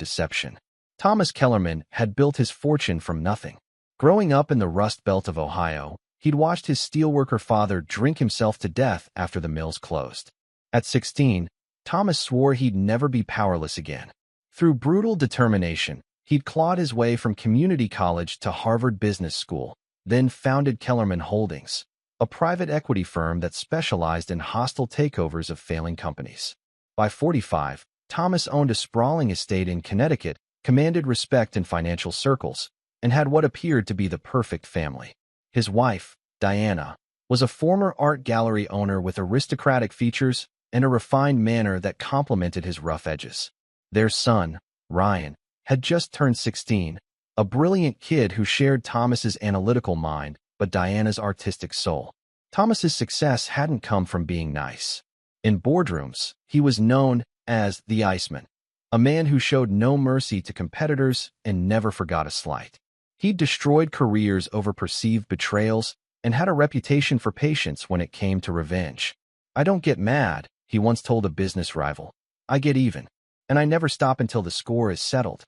deception. Thomas Kellerman had built his fortune from nothing. Growing up in the Rust Belt of Ohio, he'd watched his steelworker father drink himself to death after the mills closed. At 16, Thomas swore he'd never be powerless again. Through brutal determination, he'd clawed his way from community college to Harvard Business School, then founded Kellerman Holdings, a private equity firm that specialized in hostile takeovers of failing companies. By 45, Thomas owned a sprawling estate in Connecticut, commanded respect in financial circles, and had what appeared to be the perfect family. His wife, Diana, was a former art gallery owner with aristocratic features and a refined manner that complemented his rough edges. Their son, Ryan, had just turned 16, a brilliant kid who shared Thomas's analytical mind but Diana's artistic soul. Thomas's success hadn't come from being nice. In boardrooms, he was known as the Iceman, a man who showed no mercy to competitors and never forgot a slight. He'd destroyed careers over perceived betrayals and had a reputation for patience when it came to revenge. "I don't get mad," he once told a business rival. "I get even, and I never stop until the score is settled."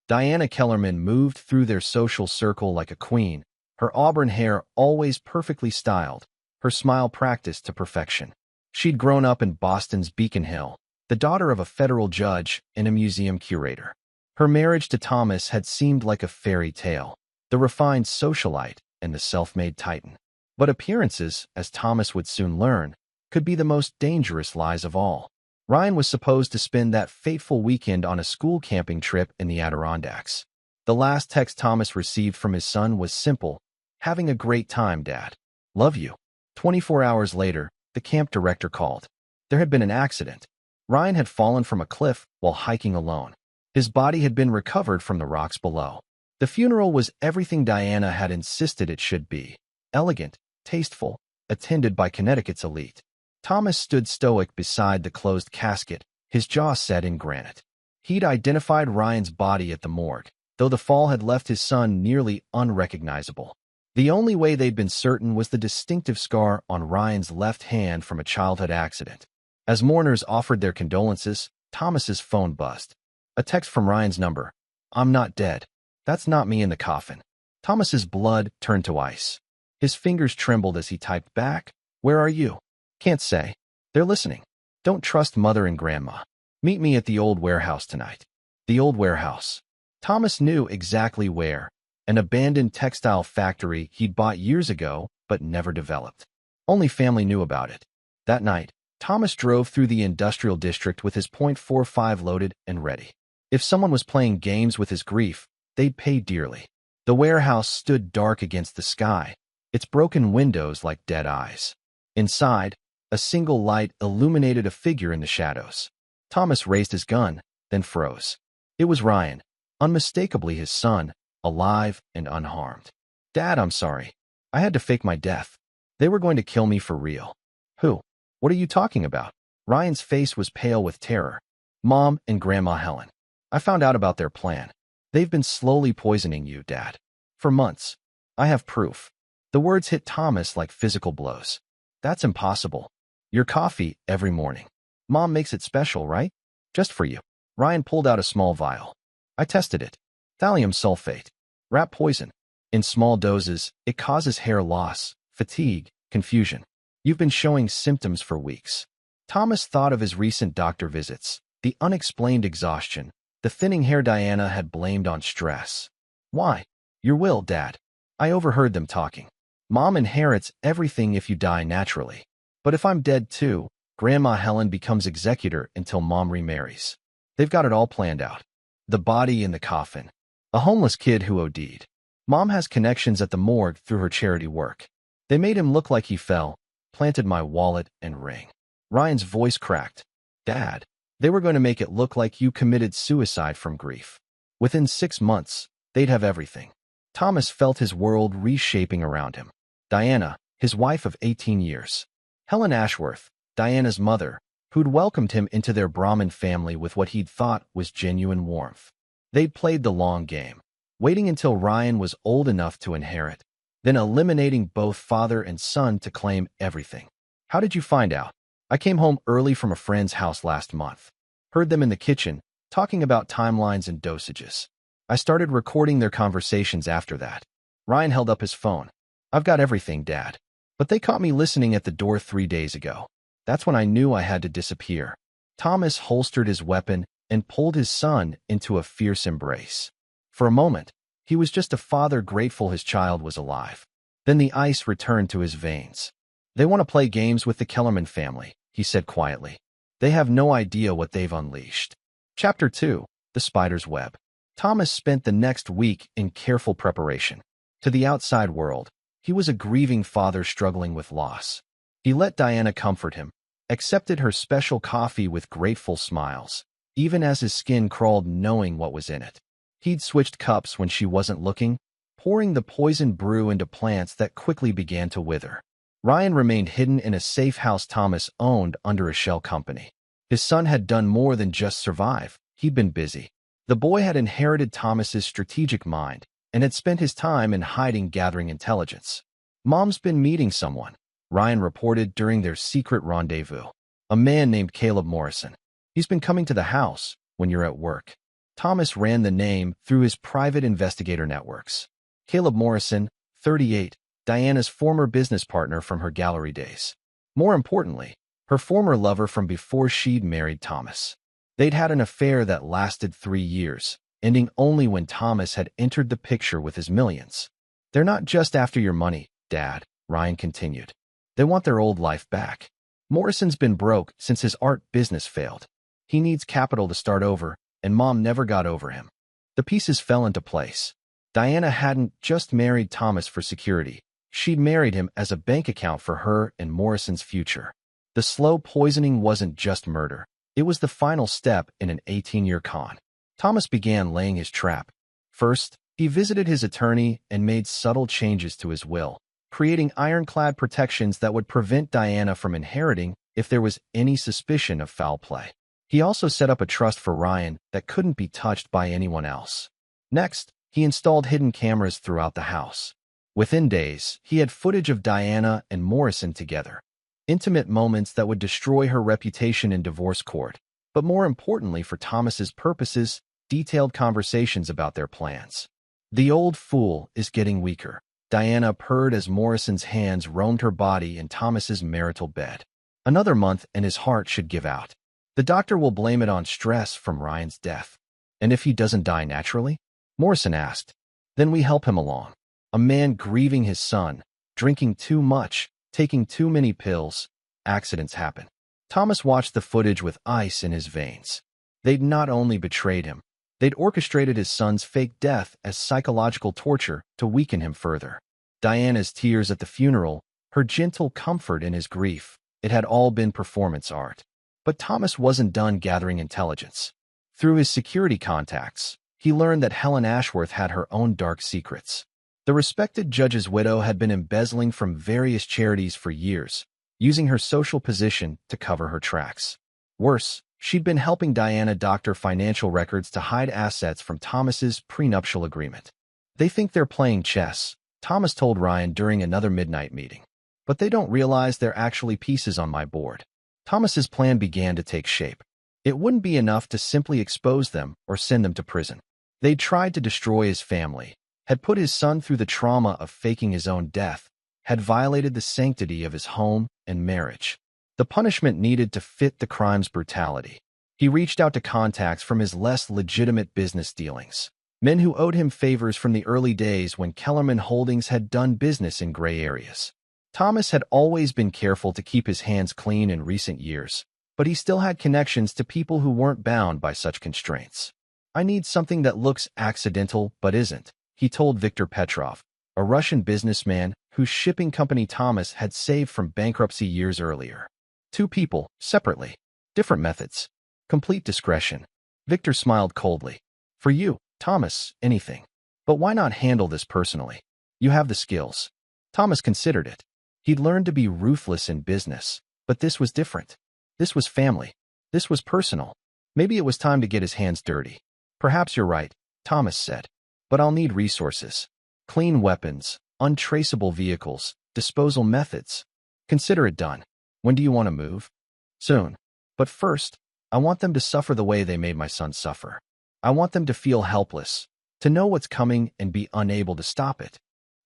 Diana Kellerman moved through their social circle like a queen, her auburn hair always perfectly styled, her smile practiced to perfection. She'd grown up in Boston's Beacon Hill, the daughter of a federal judge and a museum curator. Her marriage to Thomas had seemed like a fairy tale, the refined socialite and the self-made titan. But appearances, as Thomas would soon learn, could be the most dangerous lies of all. Ryan was supposed to spend that fateful weekend on a school camping trip in the Adirondacks. The last text Thomas received from his son was simple: "Having a great time, Dad. Love you." 24 hours later, the camp director called. There had been an accident. Ryan had fallen from a cliff while hiking alone. His body had been recovered from the rocks below. The funeral was everything Diana had insisted it should be: elegant, tasteful, attended by Connecticut's elite. Thomas stood stoic beside the closed casket, his jaw set in granite. He'd identified Ryan's body at the morgue, though the fall had left his son nearly unrecognizable. The only way they'd been certain was the distinctive scar on Ryan's left hand from a childhood accident. As mourners offered their condolences, Thomas's phone buzzed. A text from Ryan's number: "I'm not dead. That's not me in the coffin." Thomas's blood turned to ice. His fingers trembled as he typed back, "Where are you?" "Can't say. They're listening. Don't trust Mother and Grandma. Meet me at the old warehouse tonight." The old warehouse. Thomas knew exactly where: an abandoned textile factory he'd bought years ago but never developed. Only family knew about it. That night, Thomas drove through the industrial district with his .45 loaded and ready. If someone was playing games with his grief, they'd pay dearly. The warehouse stood dark against the sky, its broken windows like dead eyes. Inside, a single light illuminated a figure in the shadows. Thomas raised his gun, then froze. It was Ryan, unmistakably his son, alive and unharmed. "Dad, I'm sorry. I had to fake my death. They were going to kill me for real." "Who? What are you talking about?" Ryan's face was pale with terror. "Mom and Grandma Helen. I found out about their plan. They've been slowly poisoning you, Dad. For months. I have proof." The words hit Thomas like physical blows. "That's impossible. Your coffee every morning. Mom makes it special, right? Just for you." Ryan pulled out a small vial. "I tested it. Thallium sulfate. Rat poison. In small doses, it causes hair loss, fatigue, confusion. You've been showing symptoms for weeks." Thomas thought of his recent doctor visits, the unexplained exhaustion, the thinning hair Diana had blamed on stress. "Why?" "Your will, Dad. I overheard them talking. Mom inherits everything if you die naturally. But if I'm dead too, Grandma Helen becomes executor until Mom remarries. They've got it all planned out. The body in the coffin. A homeless kid who OD'd. Mom has connections at the morgue through her charity work. They made him look like he fell, planted my wallet and ring." Ryan's voice cracked. "Dad, they were going to make it look like you committed suicide from grief. Within 6 months, they'd have everything." Thomas felt his world reshaping around him. Diana, his wife of 18 years. Helen Ashworth, Diana's mother, who'd welcomed him into their Brahmin family with what he'd thought was genuine warmth. They'd played the long game, waiting until Ryan was old enough to inherit, then eliminating both father and son to claim everything. "How did you find out?" "I came home early from a friend's house last month. Heard them in the kitchen, talking about timelines and dosages. I started recording their conversations after that. Ryan held up his phone. I've got everything, Dad. But they caught me listening at the door 3 days ago. That's when I knew I had to disappear. Thomas holstered his weapon and pulled his son into a fierce embrace. For a moment, he was just a father grateful his child was alive. Then the ice returned to his veins. They want to play games with the Kellerman family, he said quietly. They have no idea what they've unleashed. Chapter 2. The Spider's Web. Thomas spent the next week in careful preparation. To the outside world, he was a grieving father struggling with loss. He let Diana comfort him, accepted her special coffee with grateful smiles, even as his skin crawled knowing what was in it. He'd switched cups when she wasn't looking, pouring the poisoned brew into plants that quickly began to wither. Ryan remained hidden in a safe house Thomas owned under a shell company. His son had done more than just survive. He'd been busy. The boy had inherited Thomas's strategic mind and had spent his time in hiding gathering intelligence. Mom's been meeting someone, Ryan reported during their secret rendezvous. A man named Caleb Morrison. He's been coming to the house when you're at work. Thomas ran the name through his private investigator networks. Caleb Morrison, 38, Diana's former business partner from her gallery days. More importantly, her former lover from before she'd married Thomas. They'd had an affair that lasted 3 years, ending only when Thomas had entered the picture with his millions. They're not just after your money, Dad, Ryan continued. They want their old life back. Morrison's been broke since his art business failed. He needs capital to start over, and Mom never got over him. The pieces fell into place. Diana hadn't just married Thomas for security. She'd married him as a bank account for her and Morrison's future. The slow poisoning wasn't just murder. It was the final step in an 18-year con. Thomas began laying his trap. First, he visited his attorney and made subtle changes to his will, creating ironclad protections that would prevent Diana from inheriting if there was any suspicion of foul play. He also set up a trust for Ryan that couldn't be touched by anyone else. Next, he installed hidden cameras throughout the house. Within days, he had footage of Diana and Morrison together. Intimate moments that would destroy her reputation in divorce court, but more importantly for Thomas's purposes, detailed conversations about their plans. The old fool is getting weaker, Diana purred as Morrison's hands roamed her body in Thomas's marital bed. Another month and his heart should give out. The doctor will blame it on stress from Ryan's death. And if he doesn't die naturally? Morrison asked. Then we help him along. A man grieving his son, drinking too much, taking too many pills. Accidents happen. Thomas watched the footage with ice in his veins. They'd not only betrayed him, they'd orchestrated his son's fake death as psychological torture to weaken him further. Diana's tears at the funeral, her gentle comfort in his grief, it had all been performance art. But Thomas wasn't done gathering intelligence. Through his security contacts, he learned that Helen Ashworth had her own dark secrets. The respected judge's widow had been embezzling from various charities for years, using her social position to cover her tracks. Worse, she'd been helping Diana doctor financial records to hide assets from Thomas's prenuptial agreement. They think they're playing chess, Thomas told Ryan during another midnight meeting. But they don't realize they're actually pieces on my board. Thomas's plan began to take shape. It wouldn't be enough to simply expose them or send them to prison. They'd tried to destroy his family, had put his son through the trauma of faking his own death, had violated the sanctity of his home and marriage. The punishment needed to fit the crime's brutality. He reached out to contacts from his less legitimate business dealings, men who owed him favors from the early days when Kellerman Holdings had done business in gray areas. Thomas had always been careful to keep his hands clean in recent years, but he still had connections to people who weren't bound by such constraints. I need something that looks accidental but isn't, he told Viktor Petrov, a Russian businessman whose shipping company Thomas had saved from bankruptcy years earlier. 2 people, separately. Different methods. Complete discretion. Viktor smiled coldly. For you, Thomas, anything. But why not handle this personally? You have the skills. Thomas considered it. He'd learned to be ruthless in business, but this was different. This was family. This was personal. Maybe it was time to get his hands dirty. Perhaps you're right, Thomas said. But I'll need resources. Clean weapons, untraceable vehicles, disposal methods. Consider it done. When do you want to move? Soon. But first, I want them to suffer the way they made my son suffer. I want them to feel helpless, to know what's coming and be unable to stop it.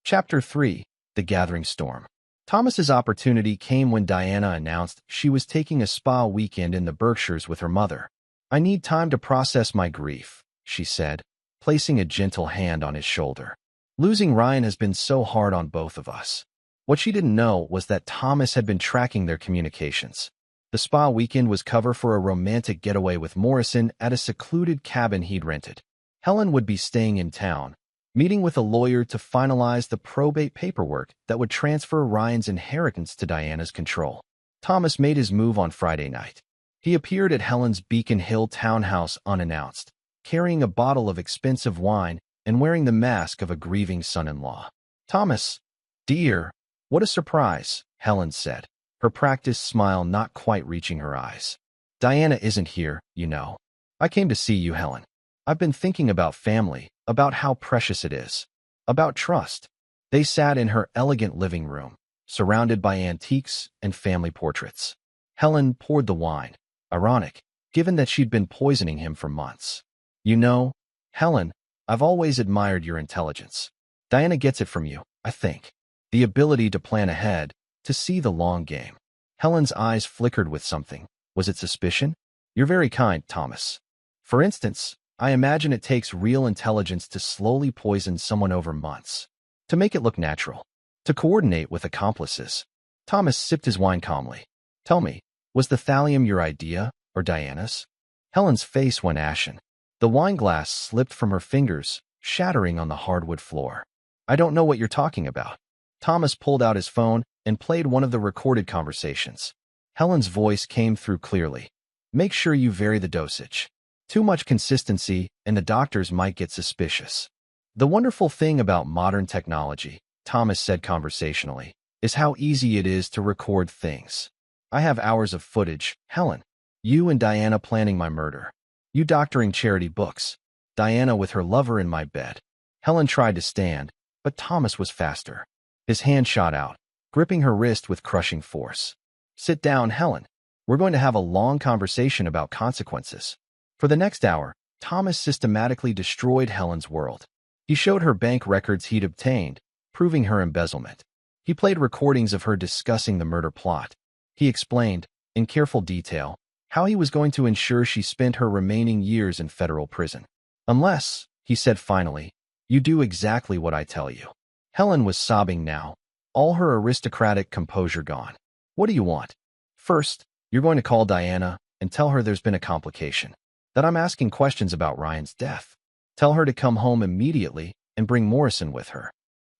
Chapter 3. The Gathering Storm. Thomas's opportunity came when Diana announced she was taking a spa weekend in the Berkshires with her mother. I need time to process my grief, she said, placing a gentle hand on his shoulder. Losing Ryan has been so hard on both of us. What she didn't know was that Thomas had been tracking their communications. The spa weekend was cover for a romantic getaway with Morrison at a secluded cabin he'd rented. Helen would be staying in town, meeting with a lawyer to finalize the probate paperwork that would transfer Ryan's inheritance to Diana's control. Thomas made his move on Friday night. He appeared at Helen's Beacon Hill townhouse unannounced, carrying a bottle of expensive wine and wearing the mask of a grieving son-in-law. "Thomas, dear, what a surprise," Helen said, her practiced smile not quite reaching her eyes. "Diana isn't here, you know. I came to see you, Helen. I've been thinking about family, about how precious it is, about trust." They sat in her elegant living room, surrounded by antiques and family portraits. Helen poured the wine, ironic, given that she'd been poisoning him for months. "You know, Helen, I've always admired your intelligence. Diana gets it from you, I think. The ability to plan ahead, to see the long game." Helen's eyes flickered with something. Was it suspicion? "You're very kind, Thomas. For instance, I imagine it takes real intelligence to slowly poison someone over months, to make it look natural, to coordinate with accomplices." Thomas sipped his wine calmly. "Tell me, was the thallium your idea, or Diana's?" Helen's face went ashen. The wine glass slipped from her fingers, shattering on the hardwood floor. "I don't know what you're talking about." Thomas pulled out his phone and played one of the recorded conversations. Helen's voice came through clearly. "Make sure you vary the dosage. Too much consistency, and the doctors might get suspicious." "The wonderful thing about modern technology," Thomas said conversationally, "is how easy it is to record things. I have hours of footage, Helen. You and Diana planning my murder. You doctoring charity books. Diana with her lover in my bed." Helen tried to stand, but Thomas was faster. His hand shot out, gripping her wrist with crushing force. "Sit down, Helen. We're going to have a long conversation about consequences." For the next hour, Thomas systematically destroyed Helen's world. He showed her bank records he'd obtained, proving her embezzlement. He played recordings of her discussing the murder plot. He explained, in careful detail, how he was going to ensure she spent her remaining years in federal prison. "Unless," he said finally, "you do exactly what I tell you." Helen was sobbing now, all her aristocratic composure gone. "What do you want?" "First, you're going to call Diana and tell her there's been a complication, that I'm asking questions about Ryan's death. Tell her to come home immediately and bring Morrison with her."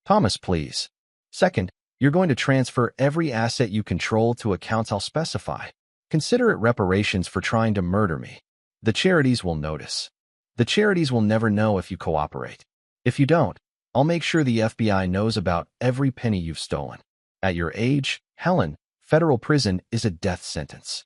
"Thomas, please." "Second, you're going to transfer every asset you control to accounts I'll specify. Consider it reparations for trying to murder me. The charities will notice. The charities will never know if you cooperate. If you don't, I'll make sure the FBI knows about every penny you've stolen. At your age, Helen, federal prison is a death sentence."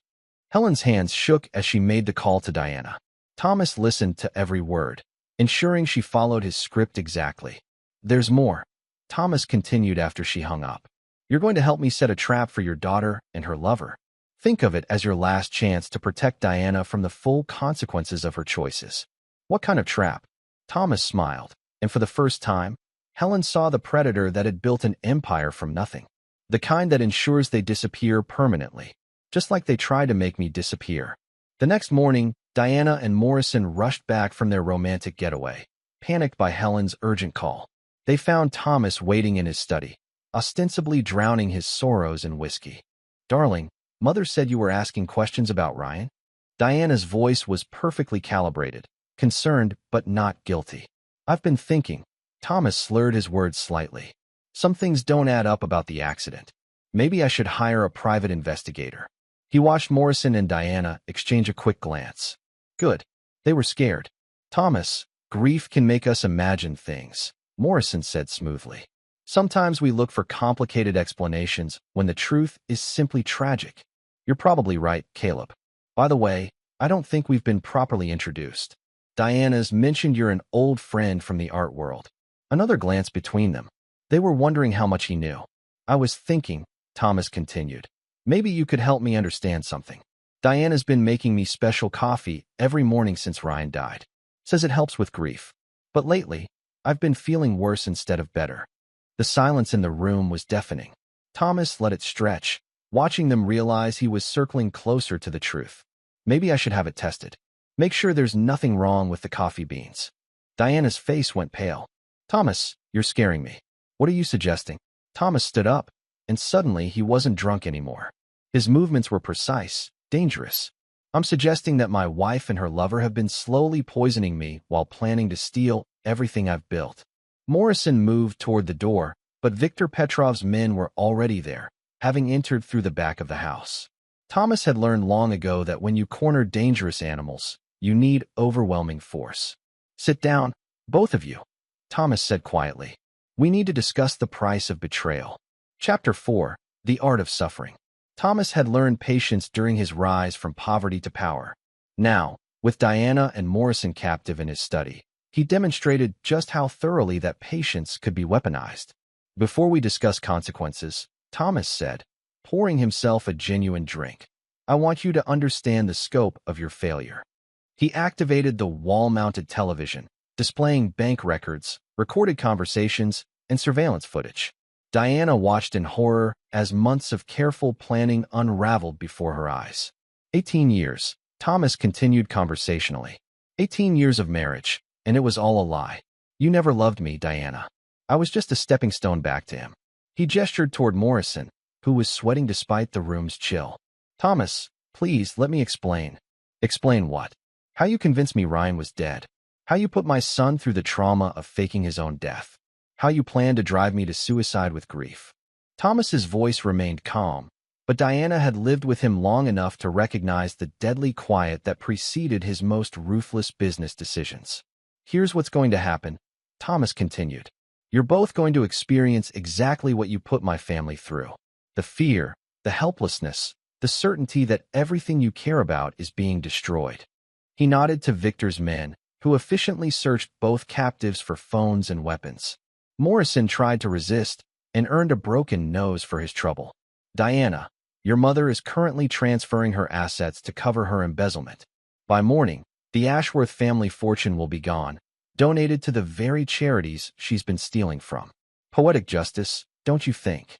Helen's hands shook as she made the call to Diana. Thomas listened to every word, ensuring she followed his script exactly. "There's more," Thomas continued after she hung up. "You're going to help me set a trap for your daughter and her lover. Think of it as your last chance to protect Diana from the full consequences of her choices." "What kind of trap?" Thomas smiled, and for the first time, Helen saw the predator that had built an empire from nothing. The kind that ensures they disappear permanently, just like they tried to make me disappear. The next morning, Diana and Morrison rushed back from their romantic getaway, panicked by Helen's urgent call. They found Thomas waiting in his study, ostensibly drowning his sorrows in whiskey. "Darling, Mother said you were asking questions about Ryan." Diana's voice was perfectly calibrated, concerned but not guilty. "I've been thinking." Thomas slurred his words slightly. "Some things don't add up about the accident. Maybe I should hire a private investigator." He watched Morrison and Diana exchange a quick glance. Good. They were scared. "Thomas, grief can make us imagine things," Morrison said smoothly. "Sometimes we look for complicated explanations when the truth is simply tragic." "You're probably right, Caleb. By the way, I don't think we've been properly introduced. Diana's mentioned you're an old friend from the art world." Another glance between them. They were wondering how much he knew. "I was thinking," Thomas continued, "maybe you could help me understand something. Diana's been making me special coffee every morning since Ryan died. Says it helps with grief. But lately, I've been feeling worse instead of better. The silence in the room was deafening. Thomas let it stretch, watching them realize he was circling closer to the truth. Maybe I should have it tested. Make sure there's nothing wrong with the coffee beans. Diana's face went pale. Thomas, you're scaring me. What are you suggesting? Thomas stood up, and suddenly he wasn't drunk anymore. His movements were precise, dangerous. I'm suggesting that my wife and her lover have been slowly poisoning me while planning to steal everything I've built. Morrison moved toward the door, but Viktor Petrov's men were already there, having entered through the back of the house. Thomas had learned long ago that when you corner dangerous animals, you need overwhelming force. Sit down, both of you, Thomas said quietly. We need to discuss the price of betrayal. Chapter 4, The Art of Suffering. Thomas had learned patience during his rise from poverty to power. Now, with Diana and Morrison captive in his study, he demonstrated just how thoroughly that patience could be weaponized. Before we discuss consequences, Thomas said, pouring himself a genuine drink, I want you to understand the scope of your failure. He activated the wall-mounted television, displaying bank records, recorded conversations, and surveillance footage. Diana watched in horror as months of careful planning unraveled before her eyes. 18 years, Thomas continued conversationally. 18 years of marriage, and it was all a lie. You never loved me, Diana. I was just a stepping stone back to him. He gestured toward Morrison, who was sweating despite the room's chill. Thomas, please let me explain. Explain what? How you convinced me Ryan was dead. How you put my son through the trauma of faking his own death. How you planned to drive me to suicide with grief. Thomas's voice remained calm, but Diana had lived with him long enough to recognize the deadly quiet that preceded his most ruthless business decisions. Here's what's going to happen, Thomas continued. You're both going to experience exactly what you put my family through. The fear, the helplessness, the certainty that everything you care about is being destroyed. He nodded to Viktor's men, who efficiently searched both captives for phones and weapons. Morrison tried to resist and earned a broken nose for his trouble. Diana, your mother is currently transferring her assets to cover her embezzlement. By morning, the Ashworth family fortune will be gone, donated to the very charities she's been stealing from. Poetic justice, don't you think?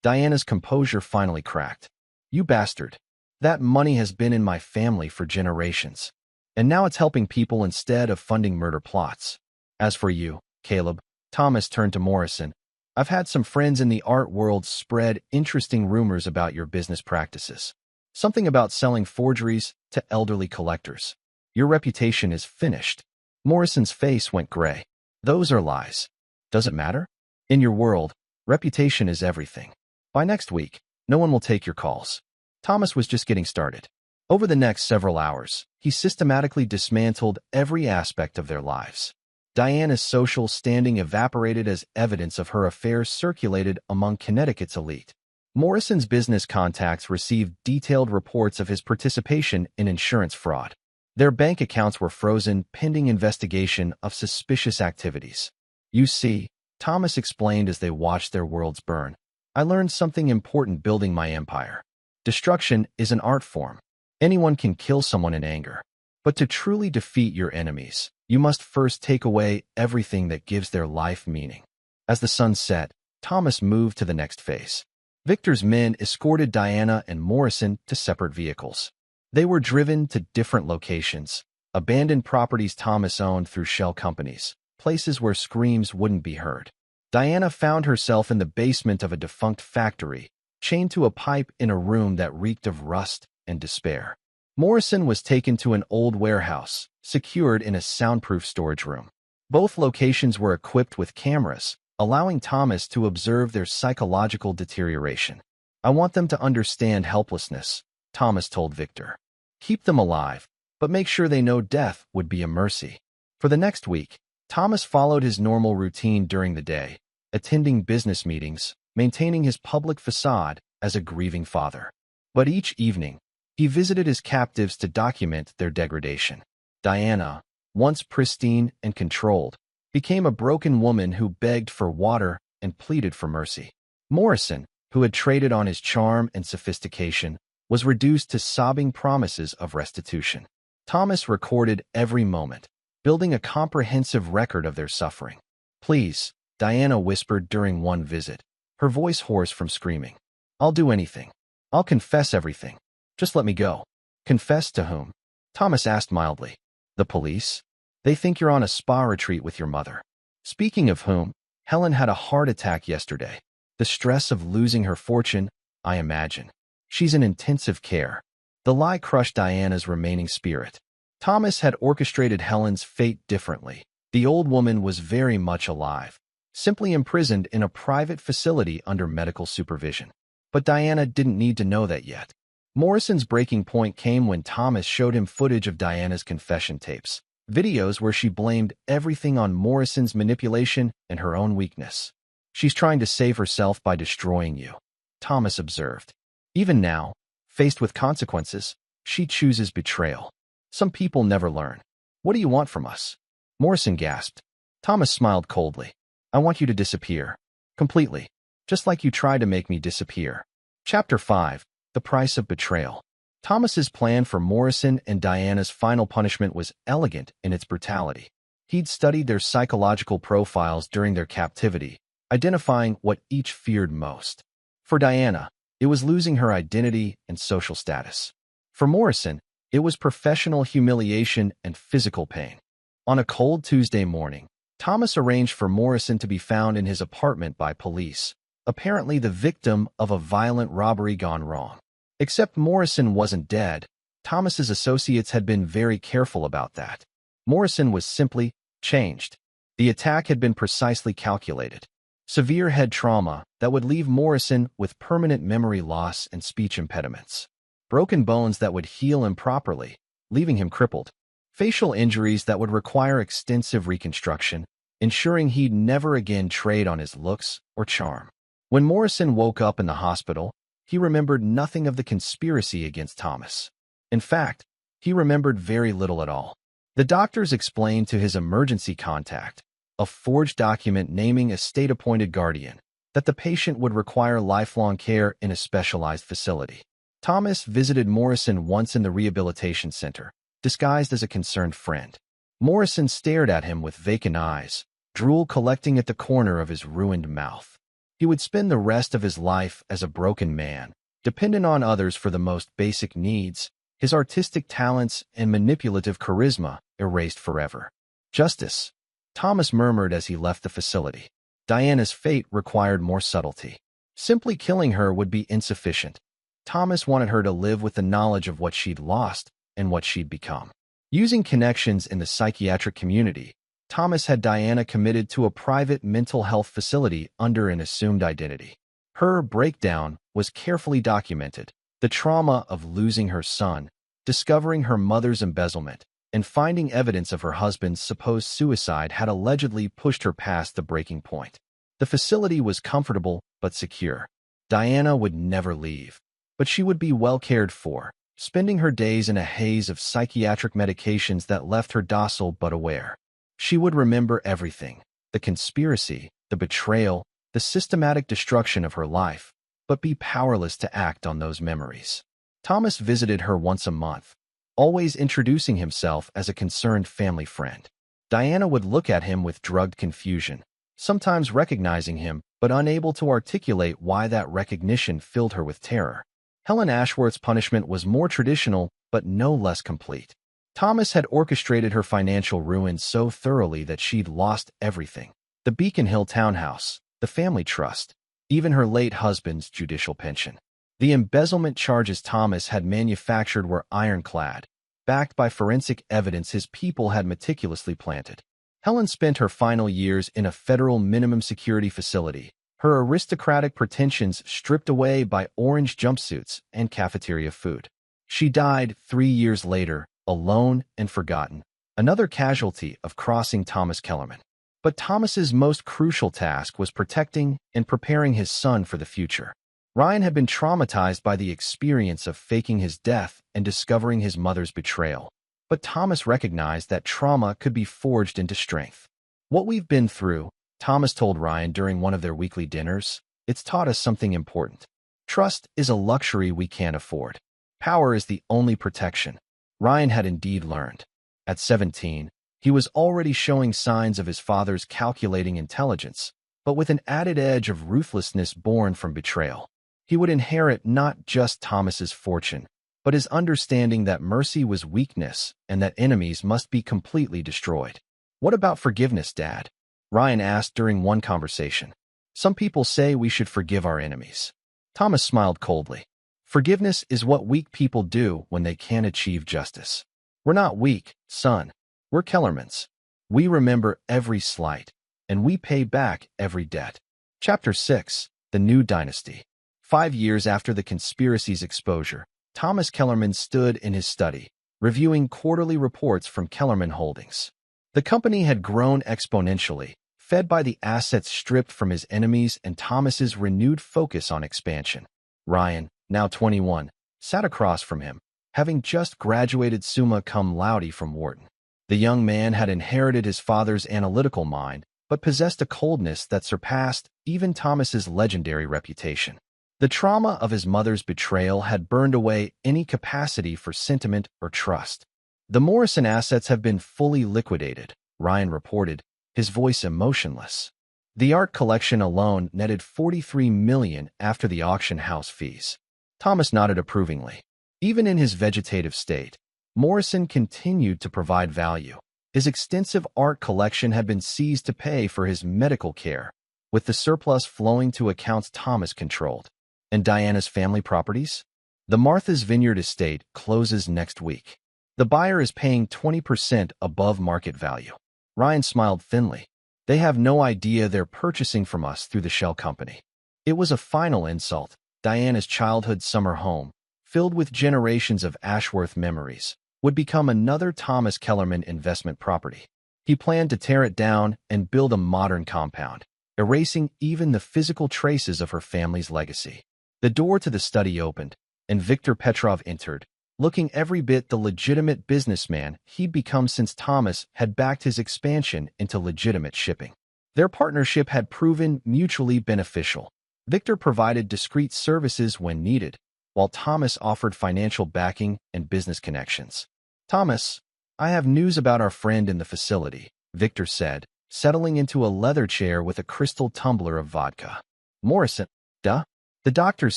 Diana's composure finally cracked. You bastard. That money has been in my family for generations. And now it's helping people instead of funding murder plots. As for you, Caleb, Thomas turned to Morrison. I've had some friends in the art world spread interesting rumors about your business practices. Something about selling forgeries to elderly collectors. Your reputation is finished. Morrison's face went gray. Those are lies. Does it matter? In your world, reputation is everything. By next week, no one will take your calls. Thomas was just getting started. Over the next several hours, he systematically dismantled every aspect of their lives. Diana's social standing evaporated as evidence of her affairs circulated among Connecticut's elite. Morrison's business contacts received detailed reports of his participation in insurance fraud. Their bank accounts were frozen pending investigation of suspicious activities. You see, Thomas explained as they watched their worlds burn, I learned something important building my empire. Destruction is an art form. Anyone can kill someone in anger. But to truly defeat your enemies, you must first take away everything that gives their life meaning. As the sun set, Thomas moved to the next phase. Viktor's men escorted Diana and Morrison to separate vehicles. They were driven to different locations, abandoned properties Thomas owned through shell companies, places where screams wouldn't be heard. Diana found herself in the basement of a defunct factory, chained to a pipe in a room that reeked of rust and despair. Morrison was taken to an old warehouse, secured in a soundproof storage room. Both locations were equipped with cameras, allowing Thomas to observe their psychological deterioration. I want them to understand helplessness, Thomas told Viktor. Keep them alive, but make sure they know death would be a mercy. For the next week, Thomas followed his normal routine during the day, attending business meetings, maintaining his public facade as a grieving father. But each evening, he visited his captives to document their degradation. Diana, once pristine and controlled, became a broken woman who begged for water and pleaded for mercy. Morrison, who had traded on his charm and sophistication, was reduced to sobbing promises of restitution. Thomas recorded every moment, building a comprehensive record of their suffering. "Please," Diana whispered during one visit, her voice hoarse from screaming. "I'll do anything. I'll confess everything. Just let me go." "Confess to whom?" Thomas asked mildly. "The police? They think you're on a spa retreat with your mother." "Speaking of whom, Helen had a heart attack yesterday. The stress of losing her fortune, I imagine. She's in intensive care." The lie crushed Diana's remaining spirit. Thomas had orchestrated Helen's fate differently. The old woman was very much alive, simply imprisoned in a private facility under medical supervision. But Diana didn't need to know that yet. Morrison's breaking point came when Thomas showed him footage of Diana's confession tapes, videos where she blamed everything on Morrison's manipulation and her own weakness. "She's trying to save herself by destroying you," Thomas observed. "Even now, faced with consequences, she chooses betrayal. Some people never learn." "What do you want from us?" Morrison gasped. Thomas smiled coldly. "I want you to disappear. Completely. Just like you tried to make me disappear." Chapter 5. The Price of Betrayal. Thomas's plan for Morrison and Diana's final punishment was elegant in its brutality. He'd studied their psychological profiles during their captivity, identifying what each feared most. For Diana, it was losing her identity and social status. For Morrison, it was professional humiliation and physical pain. On a cold Tuesday morning, Thomas arranged for Morrison to be found in his apartment by police, apparently the victim of a violent robbery gone wrong. Except Morrison wasn't dead. Thomas's associates had been very careful about that. Morrison was simply changed. The attack had been precisely calculated. Severe head trauma that would leave Morrison with permanent memory loss and speech impediments. Broken bones that would heal improperly, leaving him crippled. Facial injuries that would require extensive reconstruction, ensuring he'd never again trade on his looks or charm. When Morrison woke up in the hospital, he remembered nothing of the conspiracy against Thomas. In fact, he remembered very little at all. The doctors explained to his emergency contact, a forged document naming a state-appointed guardian, that the patient would require lifelong care in a specialized facility. Thomas visited Morrison once in the rehabilitation center, disguised as a concerned friend. Morrison stared at him with vacant eyes, drool collecting at the corner of his ruined mouth. He would spend the rest of his life as a broken man, dependent on others for the most basic needs, his artistic talents and manipulative charisma erased forever. "Justice," Thomas murmured as he left the facility. Diana's fate required more subtlety. Simply killing her would be insufficient. Thomas wanted her to live with the knowledge of what she'd lost and what she'd become. Using connections in the psychiatric community, Thomas had Diana committed to a private mental health facility under an assumed identity. Her breakdown was carefully documented. The trauma of losing her son, discovering her mother's embezzlement, and finding evidence of her husband's supposed suicide had allegedly pushed her past the breaking point. The facility was comfortable but secure. Diana would never leave, but she would be well cared for, spending her days in a haze of psychiatric medications that left her docile but aware. She would remember everything, the conspiracy, the betrayal, the systematic destruction of her life, but be powerless to act on those memories. Thomas visited her once a month, always introducing himself as a concerned family friend. Diana would look at him with drugged confusion, sometimes recognizing him, but unable to articulate why that recognition filled her with terror. Helen Ashworth's punishment was more traditional, but no less complete. Thomas had orchestrated her financial ruin so thoroughly that she'd lost everything. The Beacon Hill townhouse, the family trust, even her late husband's judicial pension. The embezzlement charges Thomas had manufactured were ironclad, backed by forensic evidence his people had meticulously planted. Helen spent her final years in a federal minimum security facility, her aristocratic pretensions stripped away by orange jumpsuits and cafeteria food. She died 3 years later, alone and forgotten, another casualty of crossing Thomas Kellerman. But Thomas's most crucial task was protecting and preparing his son for the future. Ryan had been traumatized by the experience of faking his death and discovering his mother's betrayal. But Thomas recognized that trauma could be forged into strength. "What we've been through," Thomas told Ryan during one of their weekly dinners, "it's taught us something important. Trust is a luxury we can't afford. Power is the only protection. Ryan had indeed learned. At 17, he was already showing signs of his father's calculating intelligence, but with an added edge of ruthlessness born from betrayal. He would inherit not just Thomas's fortune, but his understanding that mercy was weakness and that enemies must be completely destroyed. "What about forgiveness, Dad?" Ryan asked during one conversation. "Some people say we should forgive our enemies." Thomas smiled coldly. "Forgiveness is what weak people do when they can't achieve justice." "We're not weak, son. We're Kellermans. We remember every slight, and we pay back every debt." Chapter 6. The New Dynasty. 5 years after the conspiracy's exposure, Thomas Kellerman stood in his study, reviewing quarterly reports from Kellerman Holdings. The company had grown exponentially, fed by the assets stripped from his enemies and Thomas's renewed focus on expansion. Ryan, now 21, sat across from him, having just graduated summa cum laude from Wharton. The young man had inherited his father's analytical mind, but possessed a coldness that surpassed even Thomas's legendary reputation. The trauma of his mother's betrayal had burned away any capacity for sentiment or trust. "The Morrison assets have been fully liquidated," Ryan reported, his voice emotionless. "The art collection alone netted $43 million after the auction house fees." Thomas nodded approvingly. Even in his vegetative state, Morrison continued to provide value. His extensive art collection had been seized to pay for his medical care, with the surplus flowing to accounts Thomas controlled. And Diana's family properties? The Martha's Vineyard estate closes next week. The buyer is paying 20% above market value. Ryan smiled thinly. "They have no idea they're purchasing from us through the shell company." It was a final insult. Diana's childhood summer home, filled with generations of Ashworth memories, would become another Thomas Kellerman investment property. He planned to tear it down and build a modern compound, erasing even the physical traces of her family's legacy. The door to the study opened, and Viktor Petrov entered, looking every bit the legitimate businessman he'd become since Thomas had backed his expansion into legitimate shipping. Their partnership had proven mutually beneficial. Viktor provided discreet services when needed, while Thomas offered financial backing and business connections. "Thomas, I have news about our friend in the facility," Viktor said, settling into a leather chair with a crystal tumbler of vodka. "Morrison, duh? The doctors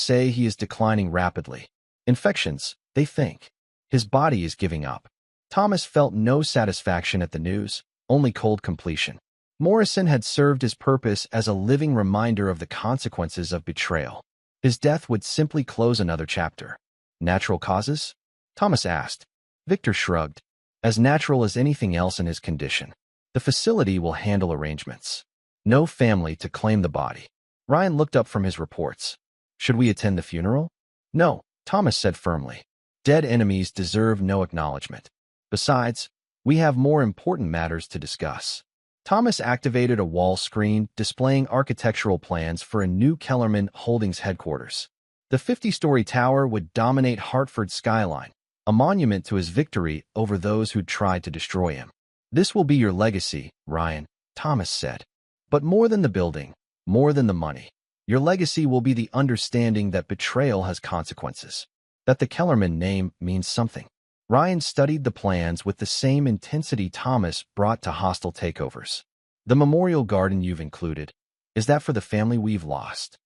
say he is declining rapidly. Infections, they think. His body is giving up." Thomas felt no satisfaction at the news, only cold completion. Morrison had served his purpose as a living reminder of the consequences of betrayal. His death would simply close another chapter. "Natural causes?" Thomas asked. Viktor shrugged. "As natural as anything else in his condition. The facility will handle arrangements. No family to claim the body." Ryan looked up from his reports. "Should we attend the funeral?" "No," Thomas said firmly. "Dead enemies deserve no acknowledgement. Besides, we have more important matters to discuss." Thomas activated a wall screen displaying architectural plans for a new Kellerman Holdings headquarters. The 50-story tower would dominate Hartford's skyline, a monument to his victory over those who'd tried to destroy him. "This will be your legacy, Ryan," Thomas said. "But more than the building, more than the money, your legacy will be the understanding that betrayal has consequences, that the Kellerman name means something." Ryan studied the plans with the same intensity Thomas brought to hostile takeovers. "The memorial garden you've included, is that for the family we've lost?"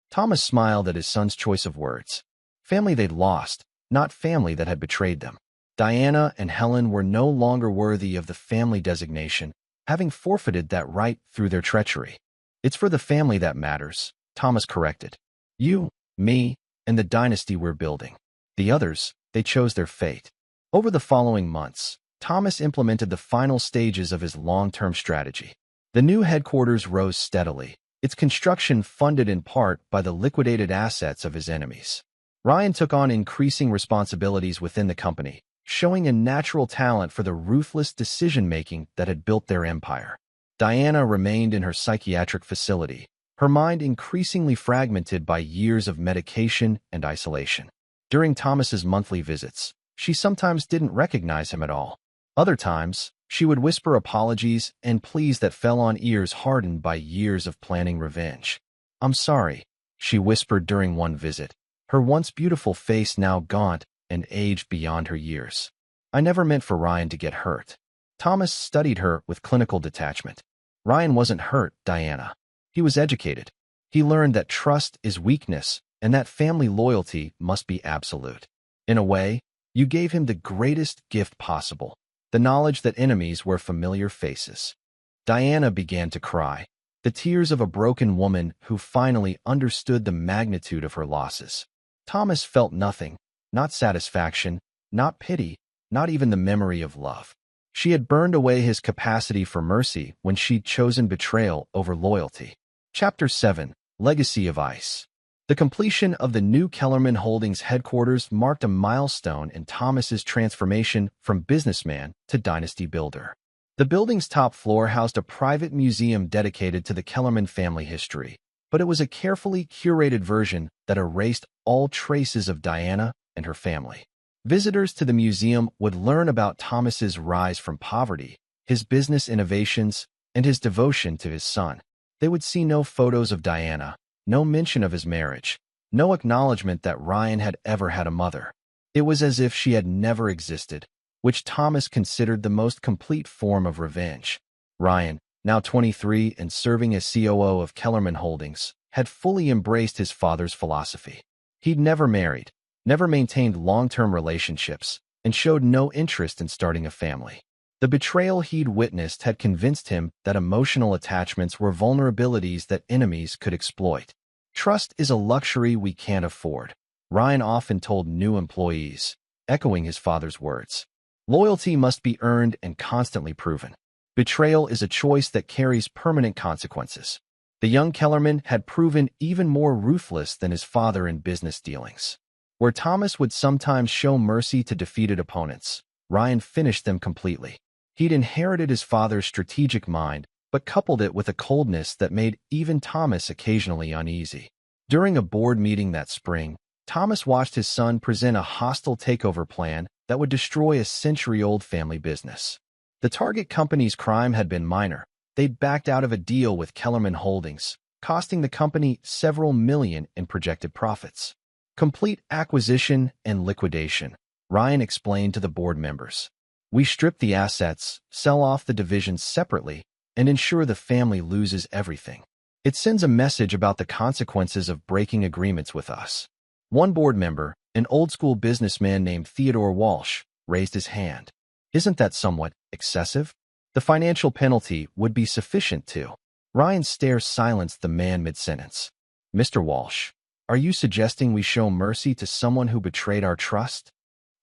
Thomas smiled at his son's choice of words. Family they'd lost, not family that had betrayed them. Diana and Helen were no longer worthy of the family designation, having forfeited that right through their treachery. "It's for the family that matters," Thomas corrected. "You, me, and the dynasty we're building. The others, they chose their fate." Over the following months, Thomas implemented the final stages of his long-term strategy. The new headquarters rose steadily, its construction funded in part by the liquidated assets of his enemies. Ryan took on increasing responsibilities within the company, showing a natural talent for the ruthless decision-making that had built their empire. Diana remained in her psychiatric facility, her mind increasingly fragmented by years of medication and isolation. During Thomas's monthly visits, she sometimes didn't recognize him at all. Other times, she would whisper apologies and pleas that fell on ears hardened by years of planning revenge. "I'm sorry," she whispered during one visit, her once beautiful face now gaunt and aged beyond her years. I never meant for Ryan to get hurt. Thomas studied her with clinical detachment. Ryan wasn't hurt, Diana. He was educated. He learned that trust is weakness and that family loyalty must be absolute. In a way, you gave him the greatest gift possible, the knowledge that enemies were familiar faces. Diana began to cry, the tears of a broken woman who finally understood the magnitude of her losses. Thomas felt nothing, not satisfaction, not pity, not even the memory of love. She had burned away his capacity for mercy when she'd chosen betrayal over loyalty. Chapter 7: Legacy of Ice. The completion of the new Kellerman Holdings headquarters marked a milestone in Thomas's transformation from businessman to dynasty builder. The building's top floor housed a private museum dedicated to the Kellerman family history, but it was a carefully curated version that erased all traces of Diana and her family. Visitors to the museum would learn about Thomas's rise from poverty, his business innovations, and his devotion to his son. They would see no photos of Diana, no mention of his marriage, no acknowledgement that Ryan had ever had a mother. It was as if she had never existed, which Thomas considered the most complete form of revenge. Ryan, now 23 and serving as COO of Kellerman Holdings, had fully embraced his father's philosophy. He'd never married, never maintained long-term relationships, and showed no interest in starting a family. The betrayal he'd witnessed had convinced him that emotional attachments were vulnerabilities that enemies could exploit. Trust is a luxury we can't afford, Ryan often told new employees, echoing his father's words. Loyalty must be earned and constantly proven. Betrayal is a choice that carries permanent consequences. The young Kellerman had proven even more ruthless than his father in business dealings. Where Thomas would sometimes show mercy to defeated opponents, Ryan finished them completely. He'd inherited his father's strategic mind, but coupled it with a coldness that made even Thomas occasionally uneasy. During a board meeting that spring, Thomas watched his son present a hostile takeover plan that would destroy a century-old family business. The target company's crime had been minor. They'd backed out of a deal with Kellerman Holdings, costing the company several million in projected profits. Complete acquisition and liquidation, Ryan explained to the board members. We strip the assets, sell off the divisions separately, and ensure the family loses everything. It sends a message about the consequences of breaking agreements with us. One board member, an old-school businessman named Theodore Walsh, raised his hand. Isn't that somewhat excessive? The financial penalty would be sufficient too. Ryan's stare silenced the man mid-sentence. Mr. Walsh, are you suggesting we show mercy to someone who betrayed our trust?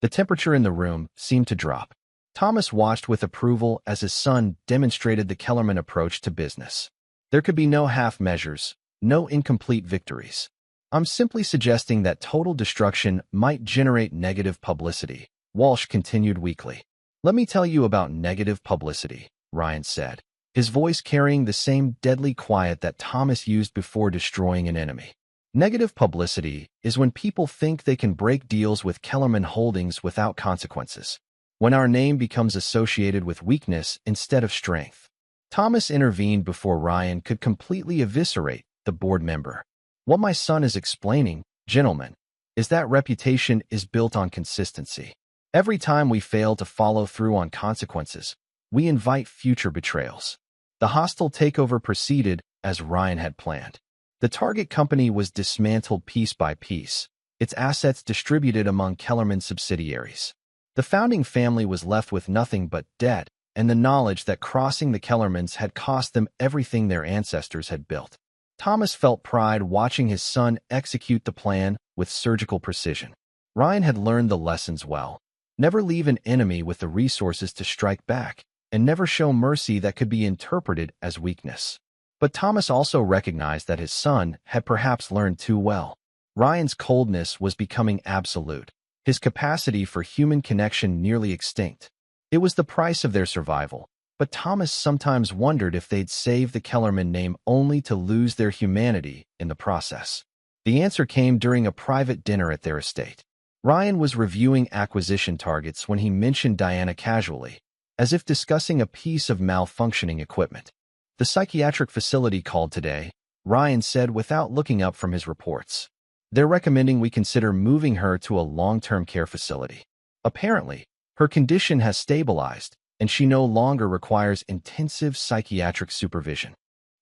The temperature in the room seemed to drop. Thomas watched with approval as his son demonstrated the Kellerman approach to business. There could be no half measures, no incomplete victories. I'm simply suggesting that total destruction might generate negative publicity, Walsh continued weakly. Let me tell you about negative publicity, Ryan said, his voice carrying the same deadly quiet that Thomas used before destroying an enemy. Negative publicity is when people think they can break deals with Kellerman Holdings without consequences, when our name becomes associated with weakness instead of strength. Thomas intervened before Ryan could completely eviscerate the board member. What my son is explaining, gentlemen, is that reputation is built on consistency. Every time we fail to follow through on consequences, we invite future betrayals. The hostile takeover proceeded as Ryan had planned. The target company was dismantled piece by piece, its assets distributed among Kellerman subsidiaries. The founding family was left with nothing but debt and the knowledge that crossing the Kellermans had cost them everything their ancestors had built. Thomas felt pride watching his son execute the plan with surgical precision. Ryan had learned the lessons well. Never leave an enemy with the resources to strike back, and never show mercy that could be interpreted as weakness. But Thomas also recognized that his son had perhaps learned too well. Ryan's coldness was becoming absolute, his capacity for human connection nearly extinct. It was the price of their survival, but Thomas sometimes wondered if they'd save the Kellerman name only to lose their humanity in the process. The answer came during a private dinner at their estate. Ryan was reviewing acquisition targets when he mentioned Diana casually, as if discussing a piece of malfunctioning equipment. The psychiatric facility called today, Ryan said without looking up from his reports. They're recommending we consider moving her to a long-term care facility. Apparently, her condition has stabilized, and she no longer requires intensive psychiatric supervision.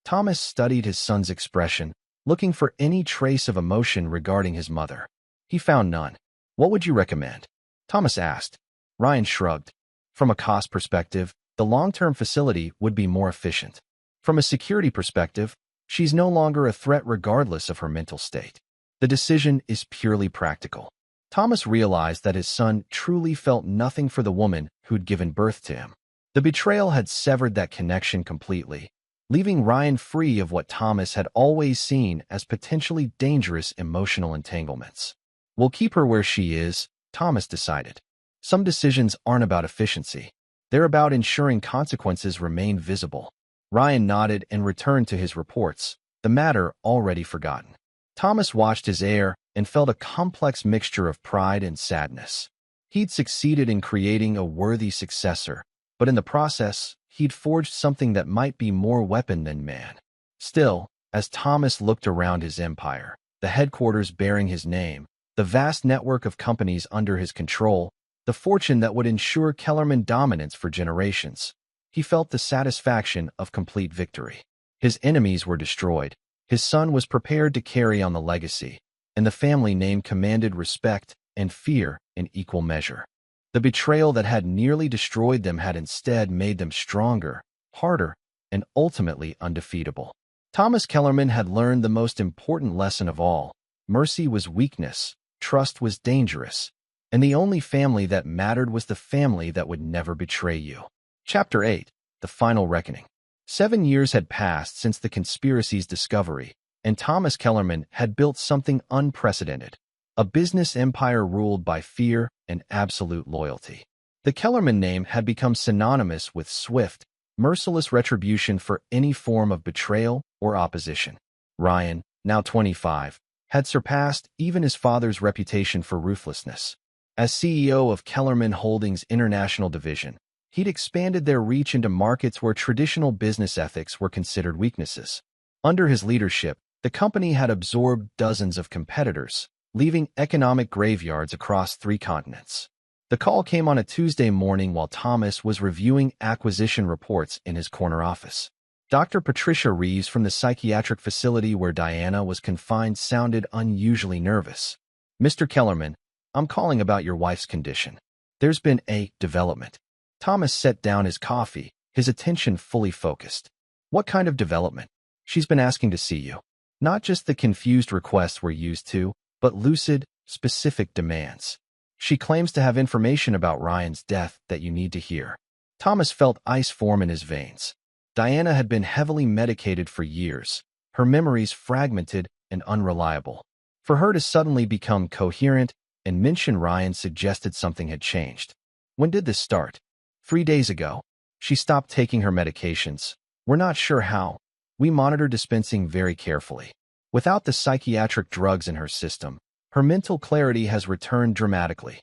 Thomas studied his son's expression, looking for any trace of emotion regarding his mother. He found none. What would you recommend? Thomas asked. Ryan shrugged. From a cost perspective, the long-term facility would be more efficient. From a security perspective, she's no longer a threat regardless of her mental state. The decision is purely practical. Thomas realized that his son truly felt nothing for the woman who'd given birth to him. The betrayal had severed that connection completely, leaving Ryan free of what Thomas had always seen as potentially dangerous emotional entanglements. We'll keep her where she is, Thomas decided. Some decisions aren't about efficiency. They're about ensuring consequences remain visible. Ryan nodded and returned to his reports, the matter already forgotten. Thomas watched his heir and felt a complex mixture of pride and sadness. He'd succeeded in creating a worthy successor, but in the process, he'd forged something that might be more weapon than man. Still, as Thomas looked around his empire, the headquarters bearing his name, the vast network of companies under his control, the fortune that would ensure Kellerman dominance for generations, he felt the satisfaction of complete victory. His enemies were destroyed, his son was prepared to carry on the legacy, and the family name commanded respect and fear in equal measure. The betrayal that had nearly destroyed them had instead made them stronger, harder, and ultimately undefeatable. Thomas Kellerman had learned the most important lesson of all. Mercy was weakness, trust was dangerous, and the only family that mattered was the family that would never betray you. Chapter 8. The Final Reckoning. 7 years had passed since the conspiracy's discovery, and Thomas Kellerman had built something unprecedented, a business empire ruled by fear and absolute loyalty. The Kellerman name had become synonymous with swift, merciless retribution for any form of betrayal or opposition. Ryan, now 25, had surpassed even his father's reputation for ruthlessness. As CEO of Kellerman Holdings International Division, he'd expanded their reach into markets where traditional business ethics were considered weaknesses. Under his leadership, the company had absorbed dozens of competitors, leaving economic graveyards across 3 continents. The call came on a Tuesday morning while Thomas was reviewing acquisition reports in his corner office. Dr. Patricia Reeves from the psychiatric facility where Diana was confined sounded unusually nervous. Mr. Kellerman, I'm calling about your wife's condition. There's been a development. Thomas set down his coffee, his attention fully focused. What kind of development? She's been asking to see you. Not just the confused requests we're used to, but lucid, specific demands. She claims to have information about Ryan's death that you need to hear. Thomas felt ice form in his veins. Diana had been heavily medicated for years, her memories fragmented and unreliable. For her to suddenly become coherent and mention Ryan suggested something had changed. When did this start? 3 days ago. She stopped taking her medications. We're not sure how. We monitor dispensing very carefully. Without the psychiatric drugs in her system, her mental clarity has returned dramatically.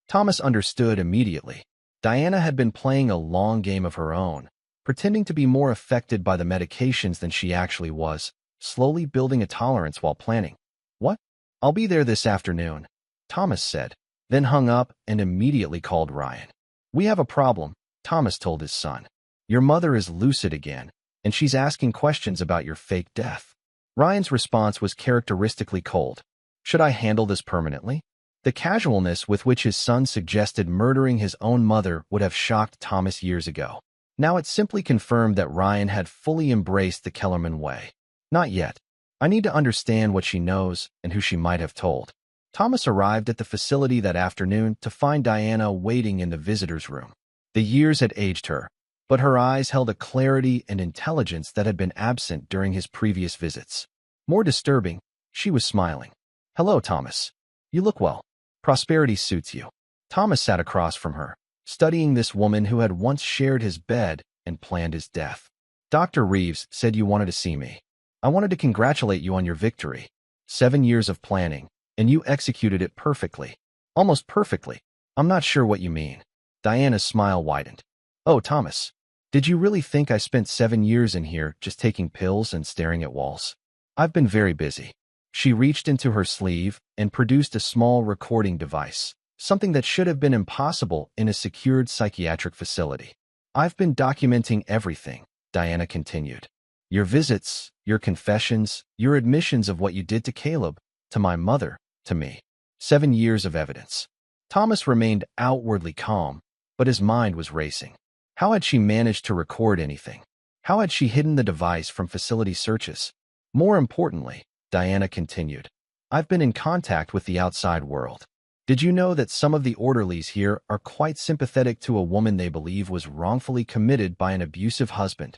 Thomas understood immediately. Diana had been playing a long game of her own, pretending to be more affected by the medications than she actually was, slowly building a tolerance while planning. What? I'll be there this afternoon, Thomas said, then hung up and immediately called Ryan. We have a problem, Thomas told his son. Your mother is lucid again, and she's asking questions about your fake death. Ryan's response was characteristically cold. Should I handle this permanently? The casualness with which his son suggested murdering his own mother would have shocked Thomas years ago. Now it simply confirmed that Ryan had fully embraced the Kellerman way. Not yet. I need to understand what she knows and who she might have told. Thomas arrived at the facility that afternoon to find Diana waiting in the visitor's room. The years had aged her, but her eyes held a clarity and intelligence that had been absent during his previous visits. More disturbing, she was smiling. Hello, Thomas. You look well. Prosperity suits you. Thomas sat across from her, studying this woman who had once shared his bed and planned his death. Dr. Reeves said you wanted to see me. I wanted to congratulate you on your victory. 7 years of planning, and you executed it perfectly. Almost perfectly. I'm not sure what you mean. Diana's smile widened. Oh, Thomas. Did you really think I spent 7 years in here just taking pills and staring at walls? I've been very busy. She reached into her sleeve and produced a small recording device, something that should have been impossible in a secured psychiatric facility. I've been documenting everything, Diana continued. Your visits, your confessions, your admissions of what you did to Caleb, to my mother, to me. 7 years of evidence. Thomas remained outwardly calm, but his mind was racing. How had she managed to record anything? How had she hidden the device from facility searches? More importantly, Diana continued, I've been in contact with the outside world. Did you know that some of the orderlies here are quite sympathetic to a woman they believe was wrongfully committed by an abusive husband?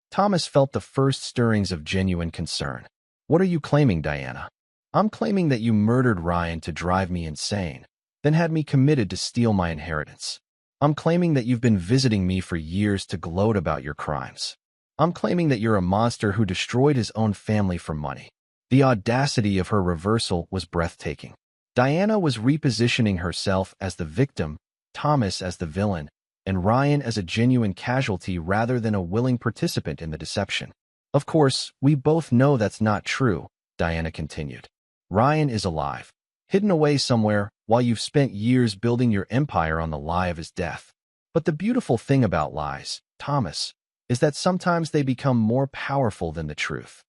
Thomas felt the first stirrings of genuine concern. What are you claiming, Diana? I'm claiming that you murdered Ryan to drive me insane, then had me committed to steal my inheritance. I'm claiming that you've been visiting me for years to gloat about your crimes. I'm claiming that you're a monster who destroyed his own family for money. The audacity of her reversal was breathtaking. Diana was repositioning herself as the victim, Thomas as the villain, and Ryan as a genuine casualty rather than a willing participant in the deception. Of course, we both know that's not true, Diana continued. Ryan is alive, hidden away somewhere while you've spent years building your empire on the lie of his death. But the beautiful thing about lies, Thomas, is that sometimes they become more powerful than the truth.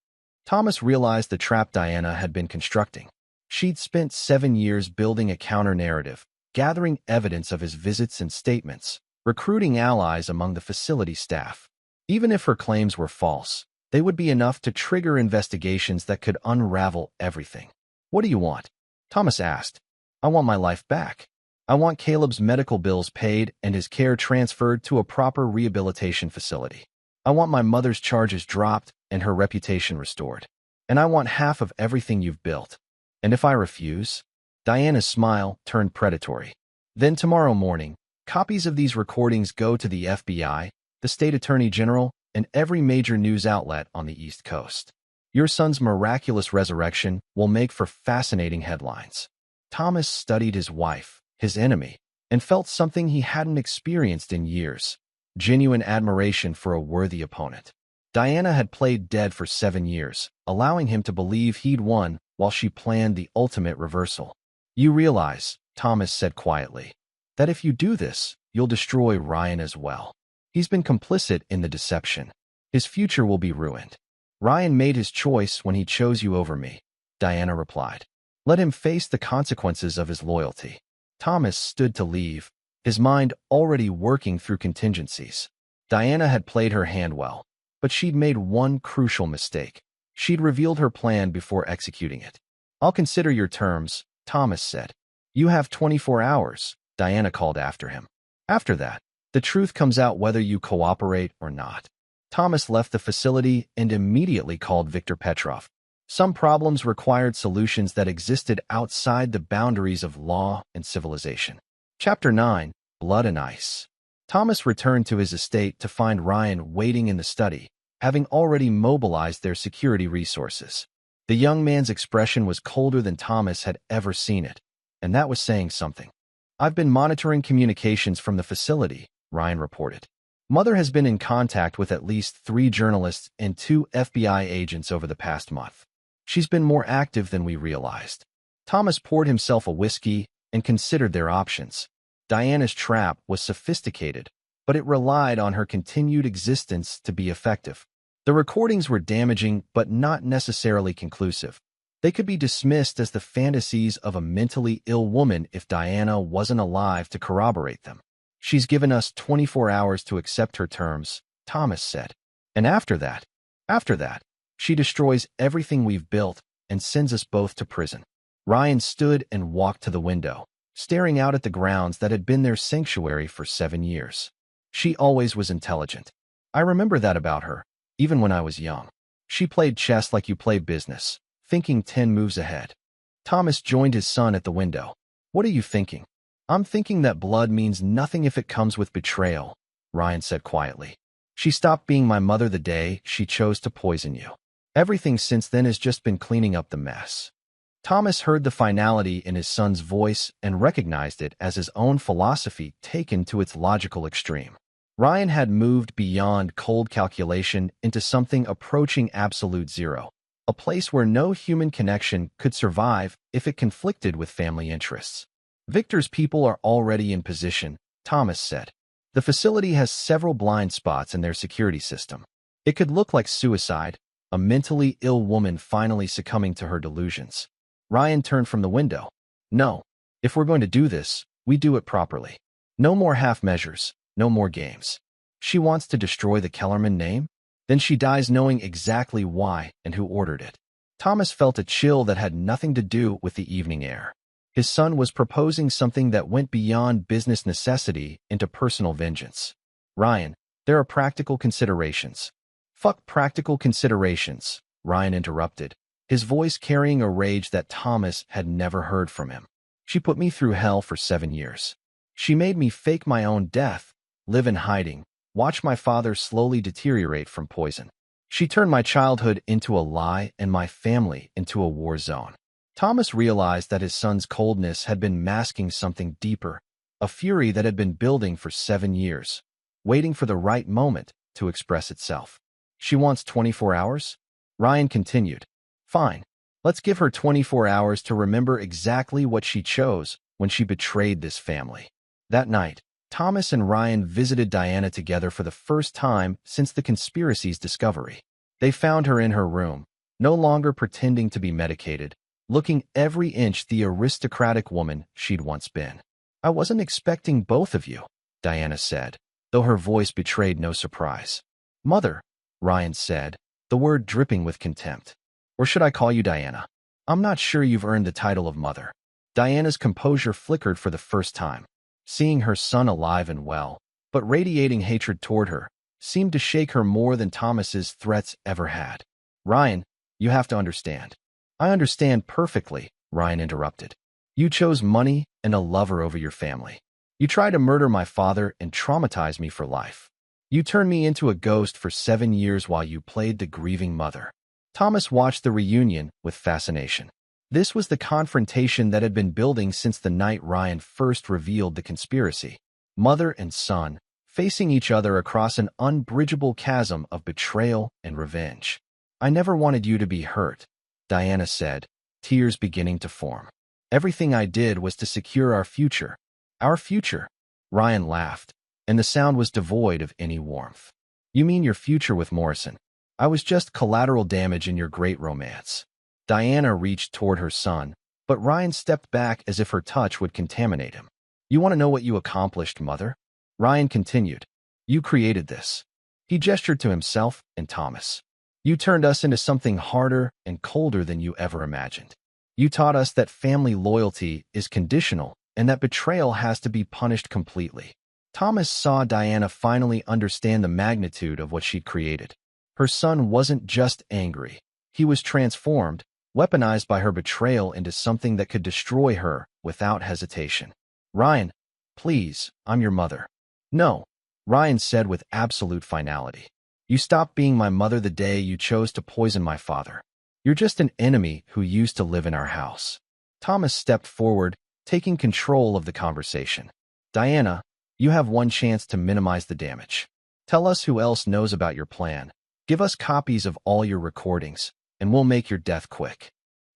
Thomas realized the trap Diana had been constructing. She'd spent 7 years building a counter-narrative, gathering evidence of his visits and statements, recruiting allies among the facility staff. Even if her claims were false, they would be enough to trigger investigations that could unravel everything. What do you want? Thomas asked. I want my life back. I want Caleb's medical bills paid and his care transferred to a proper rehabilitation facility. I want my mother's charges dropped and her reputation restored. And I want half of everything you've built. And if I refuse? Diana's smile turned predatory. Then tomorrow morning, copies of these recordings go to the FBI, the State Attorney General, and every major news outlet on the East Coast. Your son's miraculous resurrection will make for fascinating headlines. Thomas studied his wife, his enemy, and felt something he hadn't experienced in years. Genuine admiration for a worthy opponent. Diana had played dead for 7 years, allowing him to believe he'd won while she planned the ultimate reversal. You realize, Thomas said quietly, that if you do this, you'll destroy Ryan as well. He's been complicit in the deception. His future will be ruined. Ryan made his choice when he chose you over me, Diana replied. Let him face the consequences of his loyalty. Thomas stood to leave, his mind already working through contingencies. Diana had played her hand well, but she'd made one crucial mistake. She'd revealed her plan before executing it. I'll consider your terms, Thomas said. You have 24 hours, Diana called after him. After that, the truth comes out whether you cooperate or not. Thomas left the facility and immediately called Viktor Petrov. Some problems required solutions that existed outside the boundaries of law and civilization. Chapter 9, Blood and Ice. Thomas returned to his estate to find Ryan waiting in the study, having already mobilized their security resources. The young man's expression was colder than Thomas had ever seen it, and that was saying something. I've been monitoring communications from the facility, Ryan reported. Mother has been in contact with at least 3 journalists and 2 FBI agents over the past month. She's been more active than we realized. Thomas poured himself a whiskey and considered their options. Diana's trap was sophisticated, but it relied on her continued existence to be effective. The recordings were damaging but not necessarily conclusive. They could be dismissed as the fantasies of a mentally ill woman if Diana wasn't alive to corroborate them. She's given us 24 hours to accept her terms, Thomas said. And after that, she destroys everything we've built and sends us both to prison. Ryan stood and walked to the window, staring out at the grounds that had been their sanctuary for 7 years. She always was intelligent. I remember that about her, even when I was young. She played chess like you play business, thinking 10 moves ahead. Thomas joined his son at the window. What are you thinking? I'm thinking that blood means nothing if it comes with betrayal, Ryan said quietly. She stopped being my mother the day she chose to poison you. Everything since then has just been cleaning up the mess. Thomas heard the finality in his son's voice and recognized it as his own philosophy taken to its logical extreme. Ryan had moved beyond cold calculation into something approaching absolute zero, a place where no human connection could survive if it conflicted with family interests. Victor's people are already in position, Thomas said. The facility has several blind spots in their security system. It could look like suicide, a mentally ill woman finally succumbing to her delusions. Ryan turned from the window. No. If we're going to do this, we do it properly. No more half measures, no more games. She wants to destroy the Kellerman name? Then she dies knowing exactly why and who ordered it. Thomas felt a chill that had nothing to do with the evening air. His son was proposing something that went beyond business necessity into personal vengeance. Ryan, there are practical considerations. Fuck practical considerations, Ryan interrupted, his voice carrying a rage that Thomas had never heard from him. She put me through hell for 7 years. She made me fake my own death, live in hiding, watch my father slowly deteriorate from poison. She turned my childhood into a lie and my family into a war zone. Thomas realized that his son's coldness had been masking something deeper, a fury that had been building for 7 years, waiting for the right moment to express itself. She wants 24 hours? Ryan continued. Fine. Let's give her 24 hours to remember exactly what she chose when she betrayed this family. That night, Thomas and Ryan visited Diana together for the first time since the conspiracy's discovery. They found her in her room, no longer pretending to be medicated, looking every inch the aristocratic woman she'd once been. I wasn't expecting both of you, Diana said, though her voice betrayed no surprise. Mother, Ryan said, the word dripping with contempt. Or should I call you Diana? I'm not sure you've earned the title of mother. Diana's composure flickered for the first time. Seeing her son alive and well, but radiating hatred toward her, seemed to shake her more than Thomas's threats ever had. Ryan, you have to understand. I understand perfectly, Ryan interrupted. You chose money and a lover over your family. You tried to murder my father and traumatize me for life. You turned me into a ghost for 7 years while you played the grieving mother. Thomas watched the reunion with fascination. This was the confrontation that had been building since the night Ryan first revealed the conspiracy. Mother and son, facing each other across an unbridgeable chasm of betrayal and revenge. I never wanted you to be hurt, Diana said, tears beginning to form. Everything I did was to secure our future. Our future. Ryan laughed, and the sound was devoid of any warmth. You mean your future with Morrison? I was just collateral damage in your great romance. Diana reached toward her son, but Ryan stepped back as if her touch would contaminate him. You want to know what you accomplished, mother? Ryan continued. You created this. He gestured to himself and Thomas. You turned us into something harder and colder than you ever imagined. You taught us that family loyalty is conditional and that betrayal has to be punished completely. Thomas saw Diana finally understand the magnitude of what she'd created. Her son wasn't just angry. He was transformed, weaponized by her betrayal into something that could destroy her without hesitation. Ryan, please, I'm your mother. No, Ryan said with absolute finality. You stopped being my mother the day you chose to poison my father. You're just an enemy who used to live in our house. Thomas stepped forward, taking control of the conversation. Diana, you have one chance to minimize the damage. Tell us who else knows about your plan. Give us copies of all your recordings, and we'll make your death quick.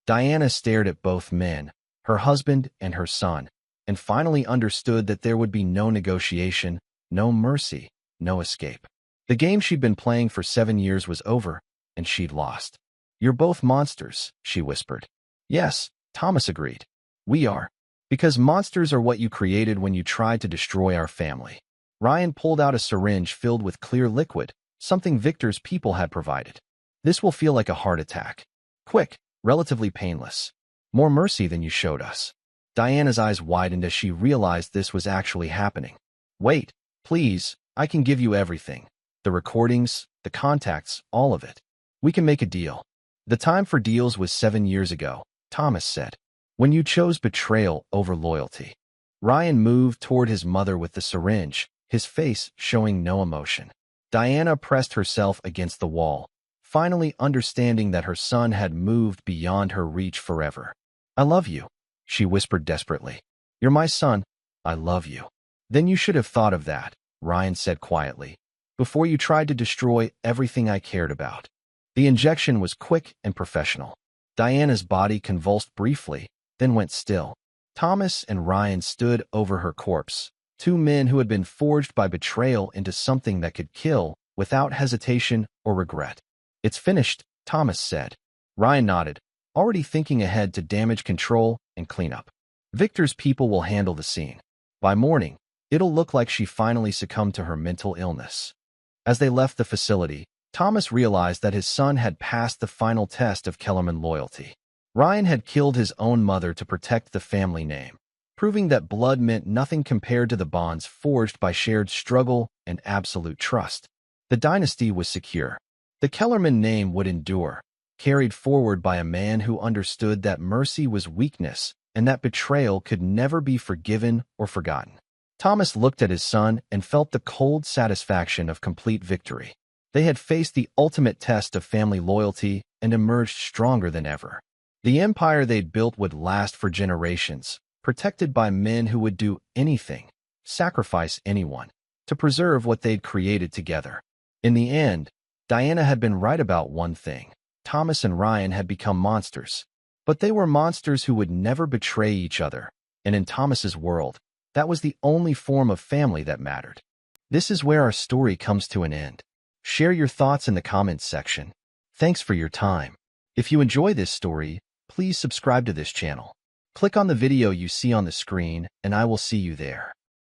Diana stared at both men, her husband and her son, and finally understood that there would be no negotiation, no mercy, no escape. The game she'd been playing for 7 years was over, and she'd lost. You're both monsters, she whispered. Yes, Thomas agreed. We are. Because monsters are what you created when you tried to destroy our family. Ryan pulled out a syringe filled with clear liquid, something Victor's people had provided. This will feel like a heart attack. Quick, relatively painless. More mercy than you showed us. Diana's eyes widened as she realized this was actually happening. Wait, please, I can give you everything. The recordings, the contacts, all of it. We can make a deal. The time for deals was 7 years ago, Thomas said. When you chose betrayal over loyalty. Ryan moved toward his mother with the syringe, his face showing no emotion. Diana pressed herself against the wall, finally understanding that her son had moved beyond her reach forever. I love you, she whispered desperately. You're my son. I love you. Then you should have thought of that, Ryan said quietly, before you tried to destroy everything I cared about. The injection was quick and professional. Diana's body convulsed briefly, then went still. Thomas and Ryan stood over her corpse, two men who had been forged by betrayal into something that could kill without hesitation or regret. "It's finished," Thomas said. Ryan nodded, already thinking ahead to damage control and cleanup. "Victor's people will handle the scene. By morning, it'll look like she finally succumbed to her mental illness." As they left the facility, Thomas realized that his son had passed the final test of Kellerman loyalty. Ryan had killed his own mother to protect the family name, proving that blood meant nothing compared to the bonds forged by shared struggle and absolute trust. The dynasty was secure. The Kellerman name would endure, carried forward by a man who understood that mercy was weakness and that betrayal could never be forgiven or forgotten. Thomas looked at his son and felt the cold satisfaction of complete victory. They had faced the ultimate test of family loyalty and emerged stronger than ever. The empire they'd built would last for generations, protected by men who would do anything, sacrifice anyone, to preserve what they'd created together. In the end, Diana had been right about one thing. Thomas and Ryan had become monsters. But they were monsters who would never betray each other, and in Thomas's world, that was the only form of family that mattered. This is where our story comes to an end. Share your thoughts in the comments section. Thanks for your time. If you enjoy this story, please subscribe to this channel. Click on the video you see on the screen, and I will see you there.